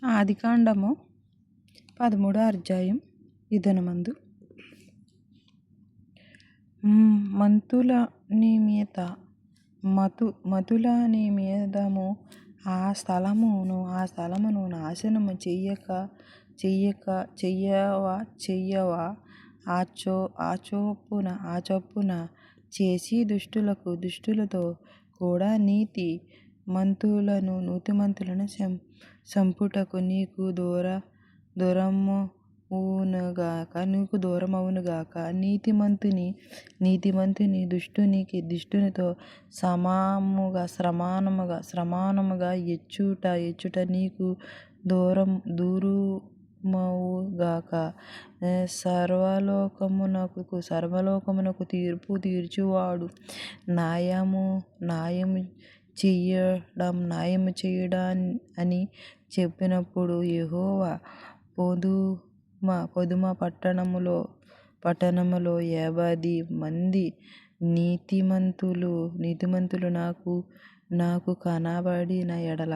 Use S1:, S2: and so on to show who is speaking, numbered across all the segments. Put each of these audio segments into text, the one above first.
S1: ఆదికాండము 13వ అధ్యాయం. ఇదనమందు మతుల నిమిత్తము ఆ స్థలమును నాశనము చెయ్యవా ఆ చొప్పున చేసి దుష్టులతో కూడా నీతిమంతులను చంపుటకు నీకు దూరమవునుగాక. నీతిమంతుని దుష్టునితో సమానముగా ఎచ్చుట నీకు దూరమవుగాక. సర్వలోకమునకు తీర్పు తీర్చువాడు న్యాయము చేయడా అని చెప్పినప్పుడు యెహోవా పొదుమ పట్టణములో 70 మంది నీతిమంతులు నాకు కనబడిన ఎడల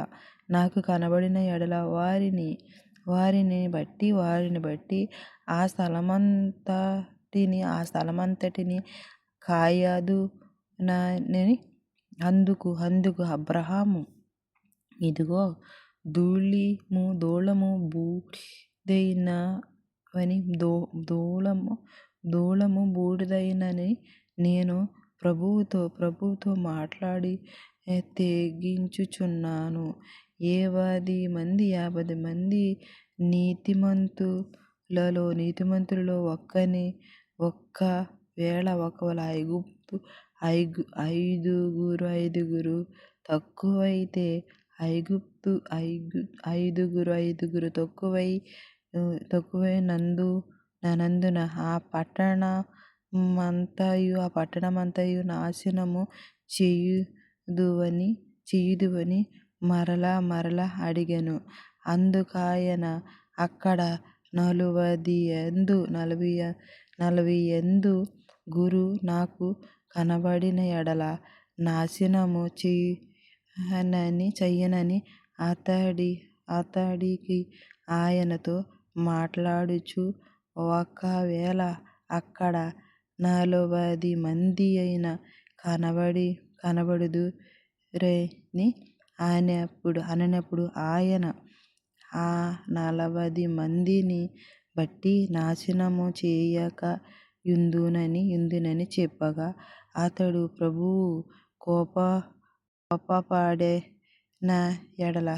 S1: వారిని బట్టి ఆ స్థలమంతటిని కాయదునని అందుకు అబ్రాహాము, ఇదిగో దూలము బూడిదైనని నేను ప్రభువుతో మాట్లాడి తెగించుచున్నాను. 50 మంది నీతిమంతులలో ఒకవేళ ఐదుగురు తక్కువైతే ఐదుగురు తక్కువైనందున ఆ పట్టణమంతయు నాశనము చేయుదువని మరల అడిగెను. అందుకాయన అక్కడ 40 గురు నాకు కనబడిన ఎడల నాశనము చెయ్యనని అతడికి ఆయనతో మాట్లాడుచు, ఒకవేళ అక్కడ 40 మందియైన కనబడుదురని అనినప్పుడు ఆయన ఆ 40 మందిని బట్టి నాశనము చేయక యుందునని చెప్పగా, అతడు ప్రభువు కోపపడిన ఎడల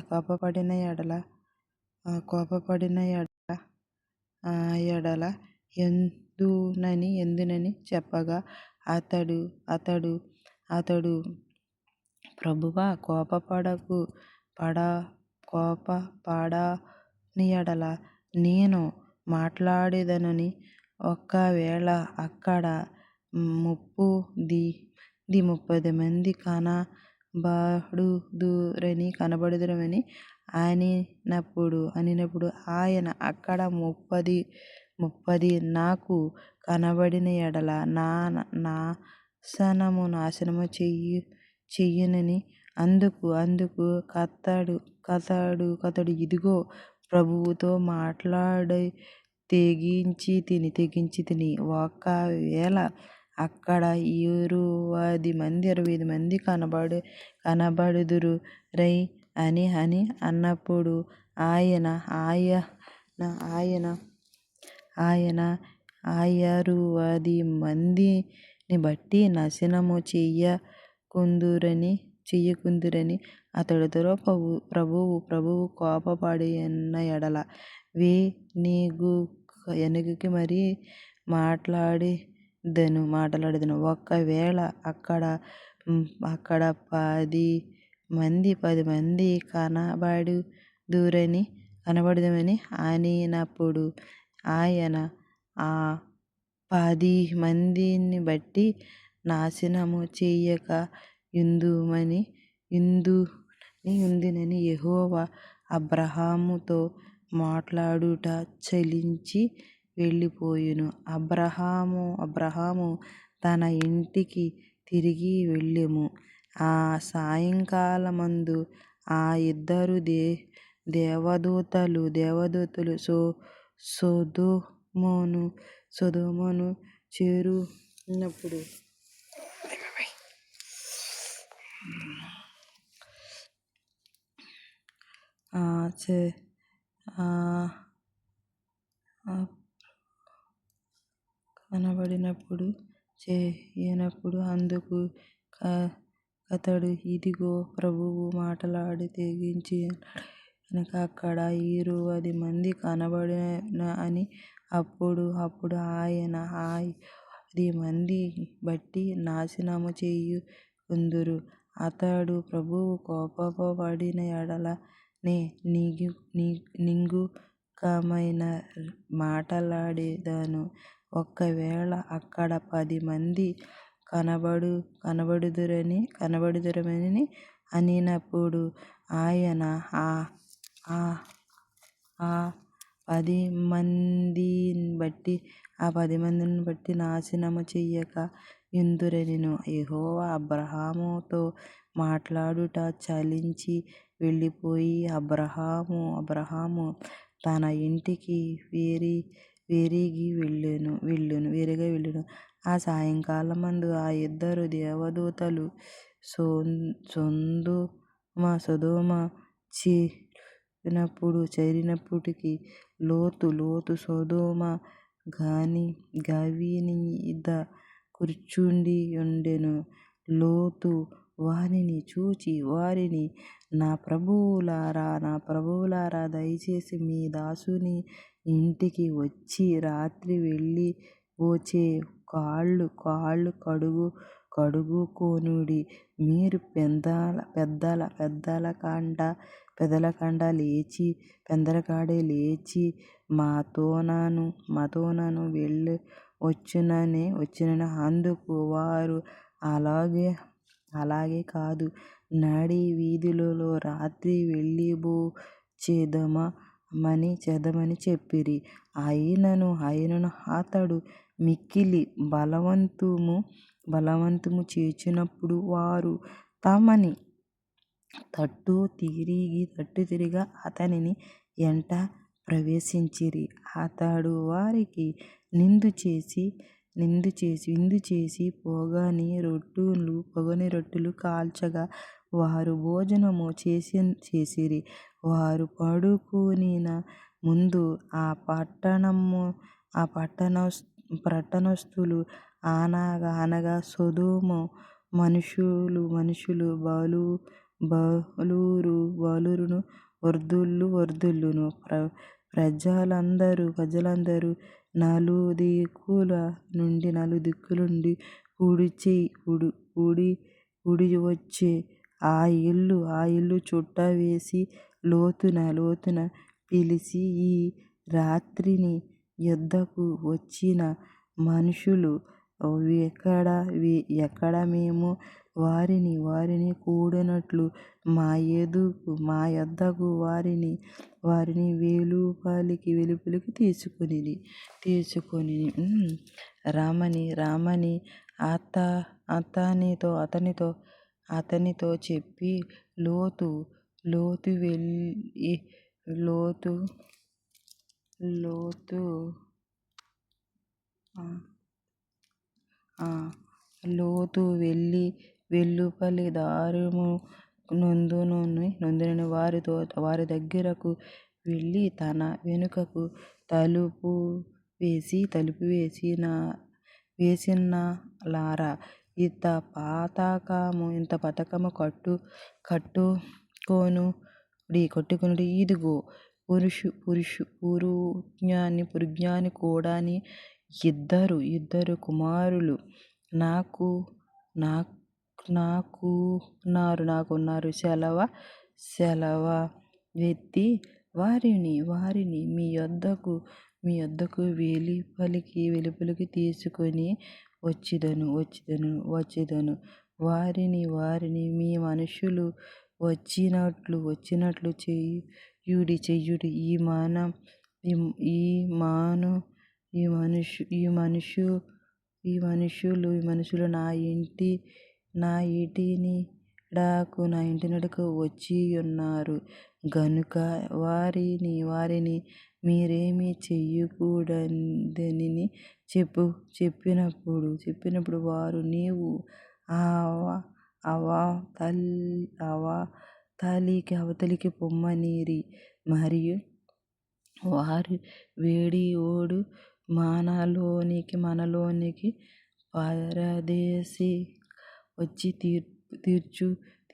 S1: యుందునని చెప్పగా, అతడు ప్రభువా, కోపపడని ఎడల నేను మాట్లాడెదనని, ఒకవేళ అక్కడ 30 మంది కనబడుదురని అనినప్పుడు ఆయన అక్కడ 30 నాకు కనబడిన ఎడల నాశనము చెయ్యనని అందుకు కతడు ఇదిగో ప్రభువుతో మాట్లాడి తెగించితిని. ఒకవేళ అక్కడ 60 మంది కనబడుదురు అని అన్నప్పుడు ఆయన 60 మందిని బట్టి నాశనము చెయ్యకుందురని అతడితో ప్రభువు కోపపడిన ఎడల వెనుకకి మరి మాట్లాడెదను. ఒకవేళ అక్కడ 10 మంది కనబడుదురని అనినప్పుడు ఆయన ఆ 10 మందిని బట్టి నాశనము చేయక యుందునని యెహోవా అబ్రాహాముతో మాట్లాడుట చలించి వెళ్ళిపోయెను. అబ్రాహాము తన ఇంటికి తిరిగి వెళ్ళెను. ఆ సాయంకాలమందు ఆ ఇద్దరు దేవదూతలు సొదొమను చేరునప్పుడు కనబడినప్పుడు చేయనప్పుడు అందుకు అతడు, ఇదిగో ప్రభువు మాటలాడి తెగించి కనుక అక్కడ 20 మంది కనబడిన అని. అప్పుడు ఆయన 10 మంది బట్టి నాశనము చేయుకొందురు. అతడు ప్రభువు కోపపడిన ఎడల నే నింగుకమైన మాటలాడెదను. ఒకవేళ అక్కడ 10 మంది కనబడుదురని అనినప్పుడు ఆయన ఆ 10 మందిని బట్టి నాశనము చెయ్యక యుందురనెను. యెహోవా అబ్రాహాముతో మాట్లాడుట చలించి వెళ్ళిపోయి అబ్రాహాము తన ఇంటికి వేరిగి వెళ్ళెను. ఆ సాయంకాలమందు ఆ ఇద్దరు దేవదూతలు సొదొమ చేరినప్పటికి లోతు సొదొమ గవినిమీద కూర్చుండి ఉండెను. లోతు వారిని చూచి, నా ప్రభువులారా, దయచేసి మీ దాసుని ఇంటికి వచ్చి రాత్రి వెళ్ళిపోచే కాళ్ళు కడుగుకొనుడి. మీరు పెందలకాడే లేచి మాతోనను వెళ్ళవచ్చునని. అందుకు వారు, అలాగే కాదు, నడి వీధులలో రాత్రి వెళ్ళిపోచేదమని చెప్పిరి. అయినను అతడు మిక్కిలి బలవంతము చేసినప్పుడు వారు తమని తట్టు తిరిగి అతని ఎంట ప్రవేశించిరి. అతడు వారికి విందు చేసి పొగని రొట్టెలు కాల్చగా వారు భోజనము చేసిరి. వారు పడుకొనిన ముందు ఆ పట్టణస్థులు అనగా సొదొమ మనుషులు బాలురును వృద్ధులును ప్రజలందరూ నలుదిక్కుల నుండి కూడివచ్చి ఆ ఇల్లు చుట్టవేసి లోతున పిలిచి, ఈ రాత్రి నీ యొద్దకు వచ్చిన మనుషులు ఎక్కడ? మేము వారిని కూడినట్లు మా యొద్దకు వారిని వెలుపలికి తీసుకొని రమ్మని అతనితో చెప్పి, లోతు వెళ్ళి వెలుపలి ద్వారము నొందున వారి దగ్గరకు వెళ్ళి తన వెనుకకు తలుపు వేసినలారా, ఇంత పథకము కట్టుకొనుడి. ఇదిగో, పురుజ్ఞాని కూడాని ఇద్దరు కుమారులు నాకున్నారు. సెలవెత్తి వారిని మీ యొద్దకు వెలుపలికి తీసుకొని వచ్చెదను. వారిని మీ మనుష్యులు వచ్చినట్లు చేయుడి. ఈ మనుష్యులు నా ఇంటిని ఇంటి నడకు వచ్చియున్నారు గనుక వారిని మీరేమి చెయ్యకూడదని చెప్పినప్పుడు వారు నీవు అవతలికి పొమ్మనిరి. మరియు వారు వేడియోడు మనలోనికి పరదేశి వచ్చి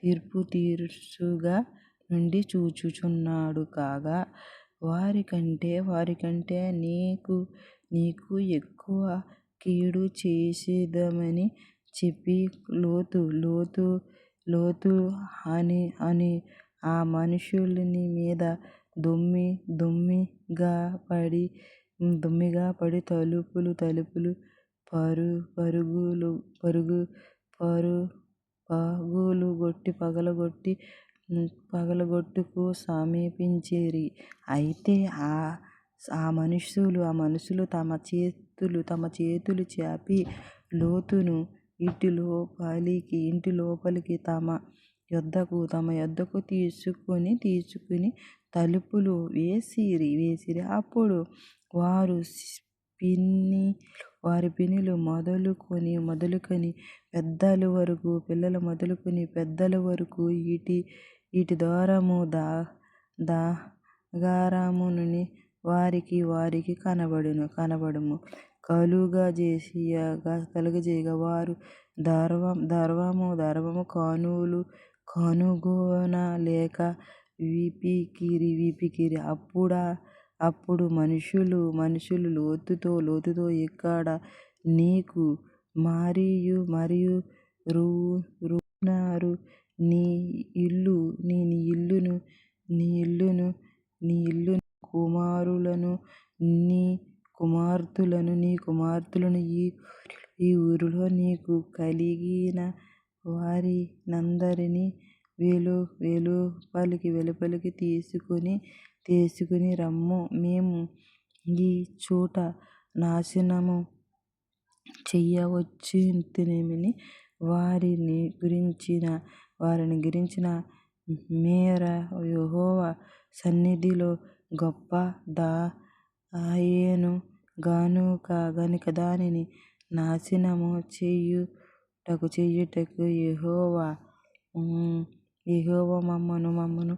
S1: తీర్పు తీర్చుగా నుండి చూచుచున్నాడు కాగా వారికంటే నీకు ఎక్కువ కీడు చేసేదమని చెప్పి లోతు అని ఆ మనుషుని మీద దొమ్మిగా పడి తలుపులు పగలగొట్టుకు సమీపించిరి. అయితే ఆ మనుషులు తమ చేతులు చాపి లోతును ఇంటి లోపలికి తమ యొద్దకు తీసుకుని తలుపులు వేసిరి. అప్పుడు వారి పిన్నులు మొదలుకొని పిల్లలు మొదలుకొని పెద్దల వరకు ఇటి ద్వారము దాగారమును వారికి కనబడును కలుగజేయగా వారు ద్వారము కనుగొనలేక విప్పిరి. అప్పుడు మనుషులు లోతుతో ఇక్కడ నీకు మరియు రున్నారు నీ ఇల్లును నీ కుమార్తెలను ఈ ఊరిలో నీకు కలిగిన వారినందరినీ వెలుపలికి తీసుకుని రమ్ము. మేము ఈ చోట నాశనము చేయవచ్చునేమని వారిని గురించిన మేర యెహోవా సన్నిధిలో గొప్ప దాయెను గనుక దానిని నాశనము చేయుటకు యెహోవా మమ్మను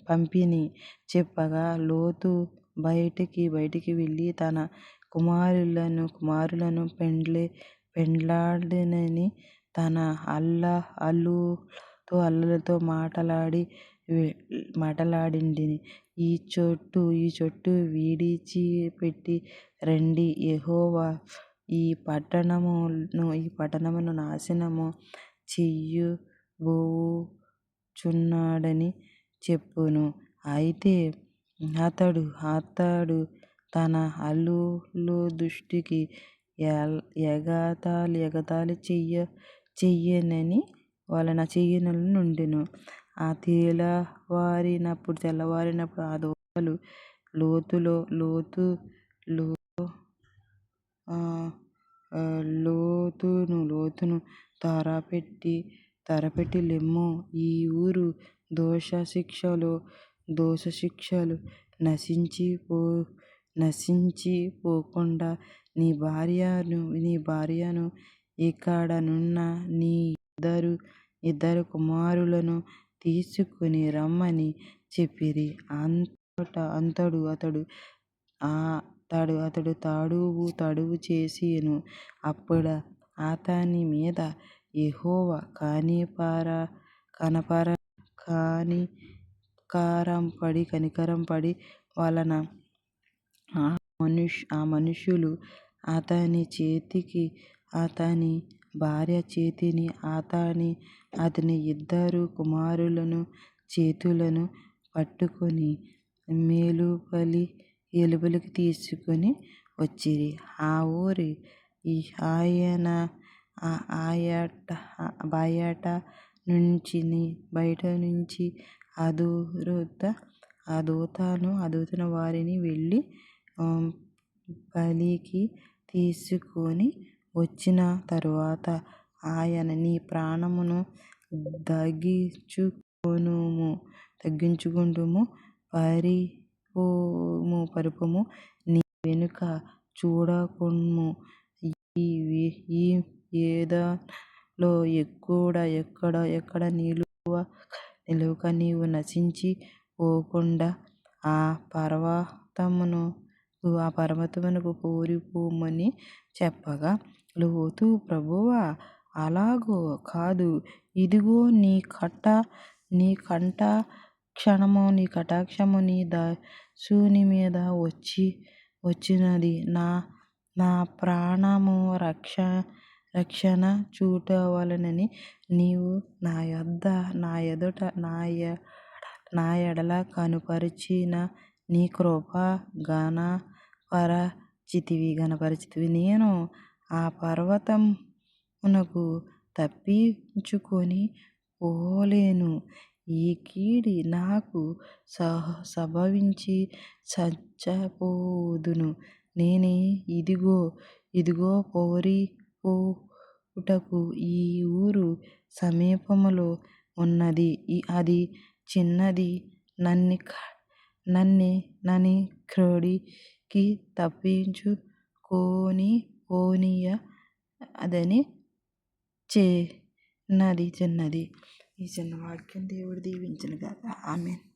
S1: పంపిని చెప్పగా లోతు బయటికి వెళ్ళి తన కుమారులను పెండ్లాడనని తన అల్లులతో మాటలాడిండు. ఈ చోటు విడిచిపెట్టి రండి, యెహోవా ఈ పట్టణమును నాశనము చెయ్యబోవుచున్నాడని చెప్పెను. అయితే అతడు తన అల్లుల దృష్టికి ఎగతాళి చెయ్యనని నుండెను. ఆ తెల్లవారినప్పుడు ఆ దూతలు లోతును త్వరపెట్టి లెమ్ము, ఈ ఊరు దోషశిక్షలో నశించిపోకుండా నీ భార్యను ఇక్కడనున్న నీ ఇద్దరు కుమారులను తీసుకుని రమ్మని చెప్పిరి. అతడు తడవు చేసెను. అప్పుడు అతని మీద యెహోవా కనికరంపడి వలన ఆ మనుషులు అతని భార్య చేతిని అతని ఇద్దరు కుమారుల చేతులను పట్టుకొని వెలుపలికి తీసుకుని వచ్చిరి. ఆ ఊరి బయట నుంచి ఆ దూతను వారిని వెళ్ళి పలికి తీసుకొని వచ్చిన తరువాత ఆయన నీ ప్రాణమును తగ్గించుకుంటుము. పరిపము నీ వెనుక చూడకుము. ఈ యూదాలో ఎక్కడ నిలువక నీవు నశించి పోకుండా ఆ పర్వతమునకు పోరిపోమని చెప్పగా, లోతు, ప్రభువా, అలాగూ కాదు, ఇదిగో నీ కటాక్షము నీ దాసుని మీద వచ్చినది. నా ప్రాణము రక్షణ చూడవలెనని నీవు నా ఎడల కనుపరచిన నీ కృప గణపరచితివి. నేను ఆ పర్వతమునకు తప్పించుకొని పోలేను. ఈ కీడు నాకు సంభవించి చచ్చిపోదును. నేను ఇదిగో పోవుటకు ఈ ఊరు సమీపములో ఉన్నది. అది చిన్నది. నన్నిక్కడికి తప్పించుకొని పోనీయదని చిన్నది. ఈ చిన్న వాక్యం దేవుడు దీవించును గాక. ఆమేన్.